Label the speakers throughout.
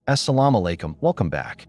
Speaker 1: Assalamu alaikum, welcome back.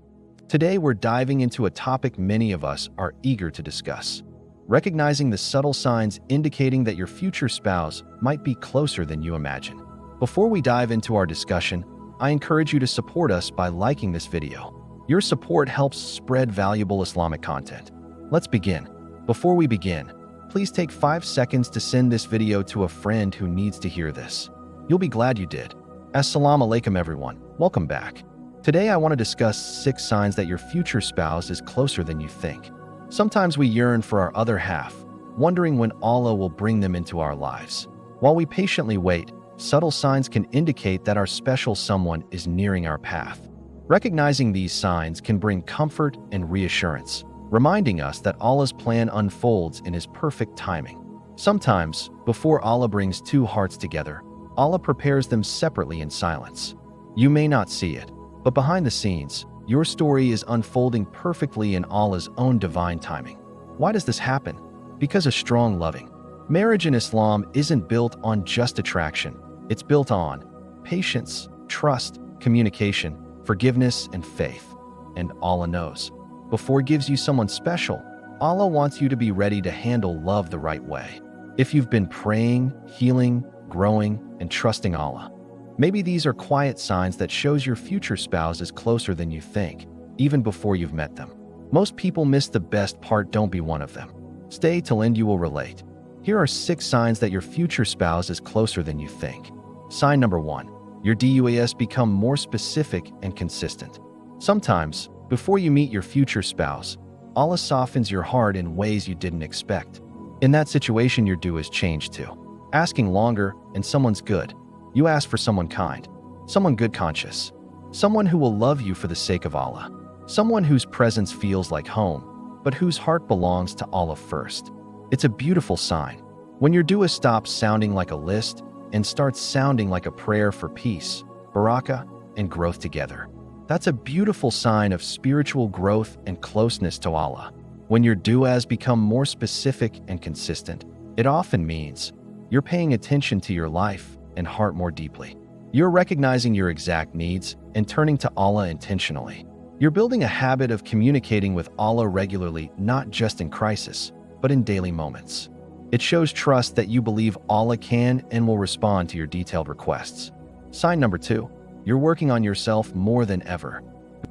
Speaker 1: Today we're diving into a topic many of us are eager to discuss. Recognizing the subtle signs indicating that your future spouse might be closer than you imagine. Before we dive into our discussion, I encourage you to support us by liking this video. Your support helps spread valuable Islamic content. Let's begin. Before we begin, please take 5 seconds to send this video to a friend who needs to hear this. You'll be glad you did. Assalamu alaikum everyone, welcome back. Today I want to discuss 6 signs that your future spouse is closer than you think. Sometimes we yearn for our other half, wondering when Allah will bring them into our lives. While we patiently wait, subtle signs can indicate that our special someone is nearing our path. Recognizing these signs can bring comfort and reassurance, reminding us that Allah's plan unfolds in His perfect timing. Sometimes, before Allah brings 2 hearts together, Allah prepares them separately in silence. You may not see it, but behind the scenes, your story is unfolding perfectly in Allah's own divine timing. Why does this happen? Because a strong, loving marriage in Islam isn't built on just attraction. It's built on patience, trust, communication, forgiveness, and faith. And Allah knows. Before He gives you someone special, Allah wants you to be ready to handle love the right way. If you've been praying, healing, growing, and trusting Allah, maybe these are quiet signs that shows your future spouse is closer than you think, even before you've met them. Most people miss the best part. Don't be one of them. Stay till end, you will relate. Here are 6 signs that your future spouse is closer than you think. Sign number 1. Your DUAS become more specific and consistent. Sometimes, before you meet your future spouse, Allah softens your heart in ways you didn't expect. In that situation, your due is changed too. Asking longer, and someone's good. You ask for someone kind, someone good conscious, someone who will love you for the sake of Allah, someone whose presence feels like home, but whose heart belongs to Allah first. It's a beautiful sign. When your dua stops sounding like a list and starts sounding like a prayer for peace, barakah, and growth together. That's a beautiful sign of spiritual growth and closeness to Allah. When your duas become more specific and consistent, it often means you're paying attention to your life and heart more deeply. You're recognizing your exact needs and turning to Allah intentionally. You're building a habit of communicating with Allah regularly, not just in crisis, but in daily moments. It shows trust that you believe Allah can and will respond to your detailed requests. Sign number 2. You're working on yourself more than ever.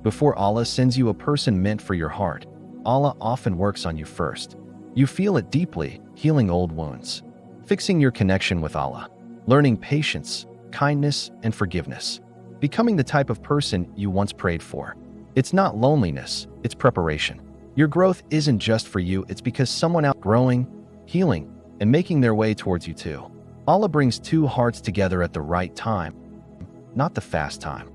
Speaker 1: Before Allah sends you a person meant for your heart, Allah often works on you first. You feel it deeply, healing old wounds, fixing your connection with Allah, learning patience, kindness, and forgiveness, becoming the type of person you once prayed for. It's not loneliness, it's preparation. Your growth isn't just for you, it's because someone else growing, healing, and making their way towards you too. Allah brings 2 hearts together at the right time, not the fast time.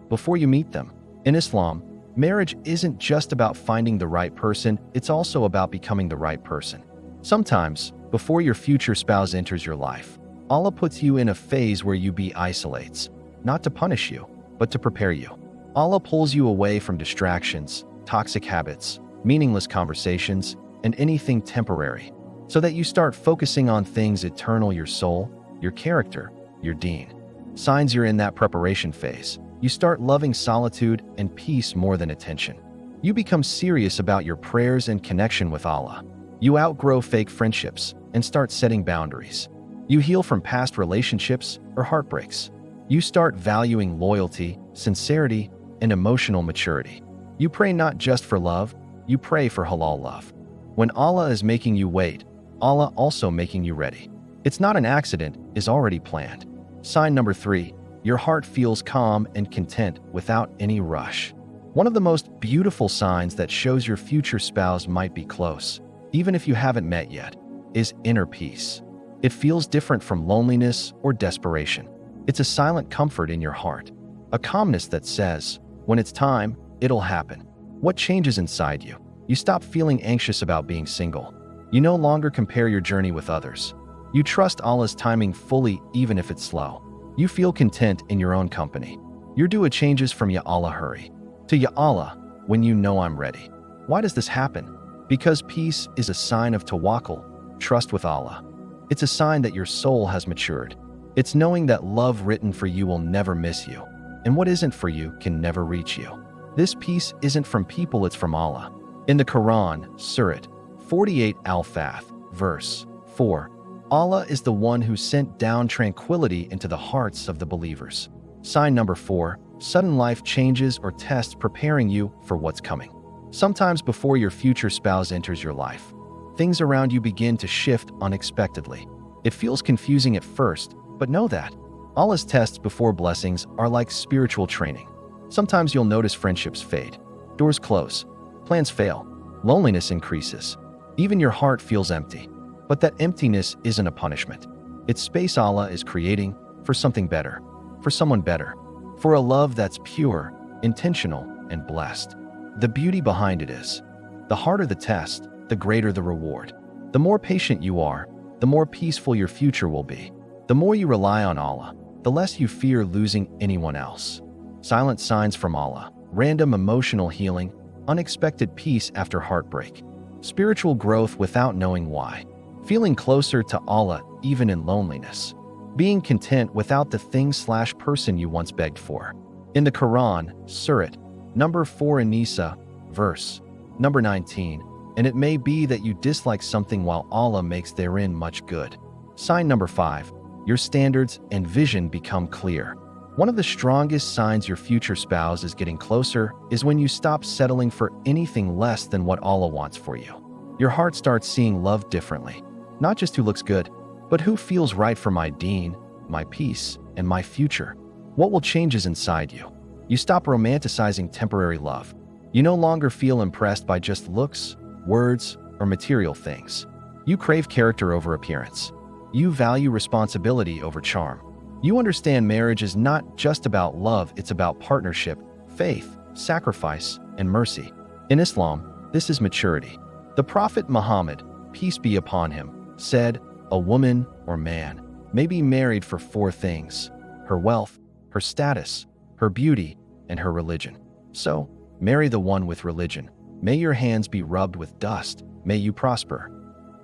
Speaker 1: Before you meet them, in Islam, marriage isn't just about finding the right person, it's also about becoming the right person. Sometimes, before your future spouse enters your life, Allah puts you in a phase where you be isolates, not to punish you, but to prepare you. Allah pulls you away from distractions, toxic habits, meaningless conversations, and anything temporary, so that you start focusing on things eternal: your soul, your character, your deen. Signs you're in that preparation phase. You start loving solitude and peace more than attention. You become serious about your prayers and connection with Allah. You outgrow fake friendships and start setting boundaries. You heal from past relationships or heartbreaks. You start valuing loyalty, sincerity, and emotional maturity. You pray not just for love, you pray for halal love. When Allah is making you wait, Allah also making you ready. It's not an accident, it's already planned. Sign number 3. Your heart feels calm and content without any rush. One of the most beautiful signs that shows your future spouse might be close, even if you haven't met yet, is inner peace. It feels different from loneliness or desperation. It's a silent comfort in your heart, a calmness that says, when it's time, it'll happen. What changes inside you? You stop feeling anxious about being single. You no longer compare your journey with others. You trust Allah's timing fully, even if it's slow. You feel content in your own company. Your dua changes from Ya Allah, hurry, to Ya Allah, when you know I'm ready. Why does this happen? Because peace is a sign of tawakkul, trust with Allah. It's a sign that your soul has matured. It's knowing that love written for you will never miss you. and what isn't for you can never reach you. This peace isn't from people, it's from Allah. In the Quran, Surah 48 Al-Fath, verse 4, Allah is the one who sent down tranquility into the hearts of the believers. Sign number 4, sudden life changes or tests preparing you for what's coming. Sometimes before your future spouse enters your life, things around you begin to shift unexpectedly. It feels confusing at first, but know that Allah's tests before blessings are like spiritual training. Sometimes you'll notice friendships fade, doors close, plans fail, loneliness increases. Even your heart feels empty. But that emptiness isn't a punishment. It's space Allah is creating for something better, for someone better, for a love that's pure, intentional, and blessed. The beauty behind it is, the harder the test, the greater the reward. The more patient you are, the more peaceful your future will be. The more you rely on Allah, the less you fear losing anyone else. Silent signs from Allah, random emotional healing, unexpected peace after heartbreak, spiritual growth without knowing why, feeling closer to Allah even in loneliness, being content without the thing/person you once begged for. In the Quran, Surah number 4 An-Nisa, verse number 19, and it may be that you dislike something while Allah makes therein much good. Sign number 5, your standards and vision become clear. One of the strongest signs your future spouse is getting closer is when you stop settling for anything less than what Allah wants for you. Your heart starts seeing love differently. Not just who looks good, but who feels right for my deen, my peace, and my future. What will change is inside you. You stop romanticizing temporary love. You no longer feel impressed by just looks, words, or material things. You crave character over appearance. You value responsibility over charm. You understand marriage is not just about love, it's about partnership, faith, sacrifice, and mercy. In Islam, this is maturity. The Prophet Muhammad, peace be upon him, said, a woman or man may be married for 4 things: her wealth, her status, her beauty, and her religion. So, marry the one with religion. May your hands be rubbed with dust. May you prosper.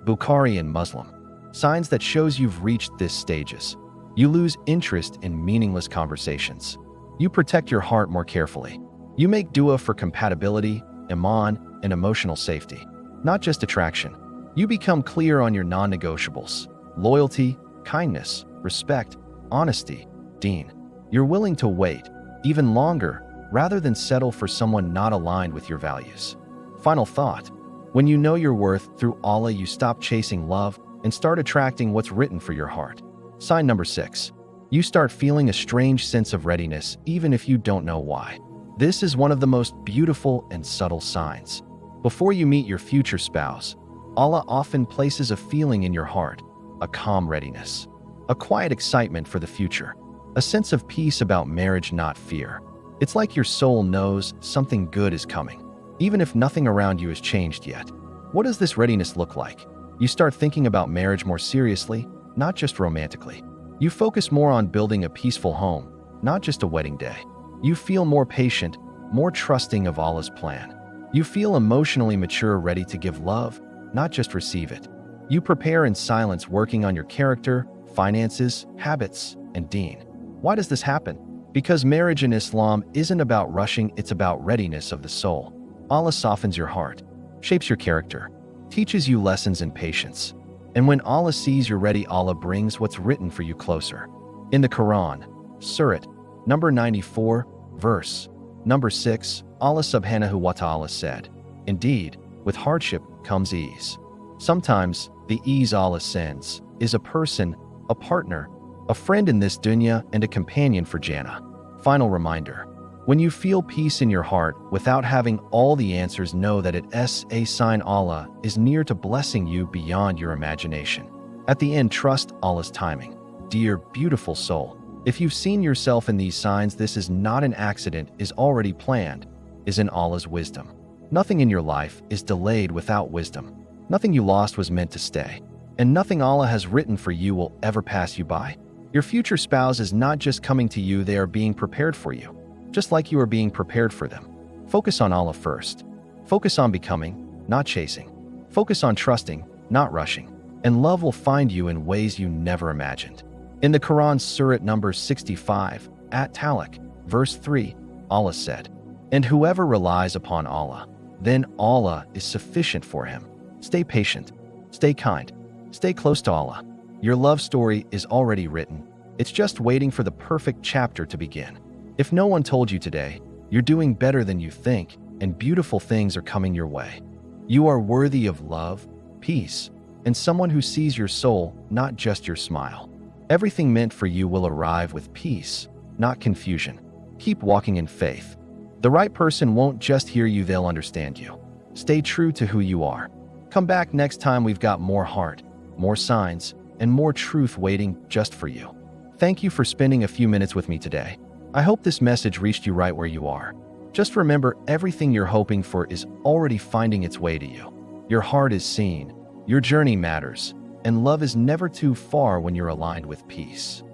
Speaker 1: Bukhari and Muslim. Signs that shows you've reached this stages. You lose interest in meaningless conversations. You protect your heart more carefully. You make dua for compatibility, iman, and emotional safety, not just attraction. You become clear on your non-negotiables: loyalty, kindness, respect, honesty, deen. You're willing to wait, even longer, rather than settle for someone not aligned with your values. Final thought: when you know your worth through Allah, you stop chasing love and start attracting what's written for your heart. Sign number 6. You start feeling a strange sense of readiness even if you don't know why. This is one of the most beautiful and subtle signs. Before you meet your future spouse, Allah often places a feeling in your heart, a calm readiness, a quiet excitement for the future, a sense of peace about marriage, not fear. It's like your soul knows something good is coming, even if nothing around you has changed yet. What does this readiness look like? You start thinking about marriage more seriously, not just romantically. You focus more on building a peaceful home, not just a wedding day. You feel more patient, more trusting of Allah's plan. You feel emotionally mature, ready to give love, not just receive it. You prepare in silence, working on your character, finances, habits, and deen. Why does this happen? Because marriage in Islam isn't about rushing, it's about readiness of the soul. Allah softens your heart, shapes your character, teaches you lessons in patience. And when Allah sees you're ready, Allah brings what's written for you closer. In the Quran, Surah number 94, verse number 6, Allah subhanahu wa ta'ala said, "Indeed, with hardship comes ease." Sometimes, the ease Allah sends is a person, a partner, a friend in this dunya, and a companion for Jannah. Final reminder: when you feel peace in your heart without having all the answers, know that it's a sign Allah is near to blessing you beyond your imagination. At the end, trust Allah's timing. Dear beautiful soul, if you've seen yourself in these signs, this is not an accident, is already planned, is in Allah's wisdom. Nothing in your life is delayed without wisdom. Nothing you lost was meant to stay. And nothing Allah has written for you will ever pass you by. Your future spouse is not just coming to you, they are being prepared for you, just like you are being prepared for them. Focus on Allah first. Focus on becoming, not chasing. Focus on trusting, not rushing. And love will find you in ways you never imagined. In the Quran, Surah number 65, at Talaq, Verse 3, Allah said, "And whoever relies upon Allah, then Allah is sufficient for him." Stay patient, stay kind, stay close to Allah. Your love story is already written. It's just waiting for the perfect chapter to begin. If no one told you today, you're doing better than you think, and beautiful things are coming your way. You are worthy of love, peace, and someone who sees your soul, not just your smile. Everything meant for you will arrive with peace, not confusion. Keep walking in faith. The right person won't just hear you, they'll understand you. Stay true to who you are. Come back next time, we've got more heart, more signs, and more truth waiting just for you. Thank you for spending a few minutes with me today. I hope this message reached you right where you are. Just remember, everything you're hoping for is already finding its way to you. Your heart is seen, your journey matters, and love is never too far when you're aligned with peace.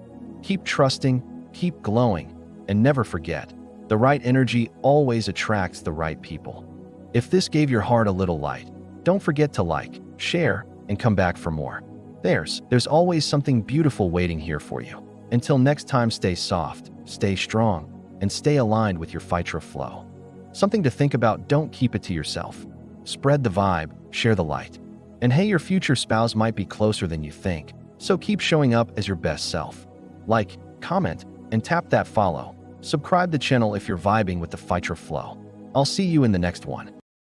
Speaker 1: Keep trusting, keep glowing, and never forget, the right energy always attracts the right people. If this gave your heart a little light, don't forget to like, share, and come back for more. There's always something beautiful waiting here for you. Until next time, stay soft, stay strong, and stay aligned with your Fitra flow. Something to think about, don't keep it to yourself. Spread the vibe, share the light. And hey, your future spouse might be closer than you think, so keep showing up as your best self. Like, comment, and tap that follow. Subscribe the channel if you're vibing with the Fitra flow. I'll see you in the next one.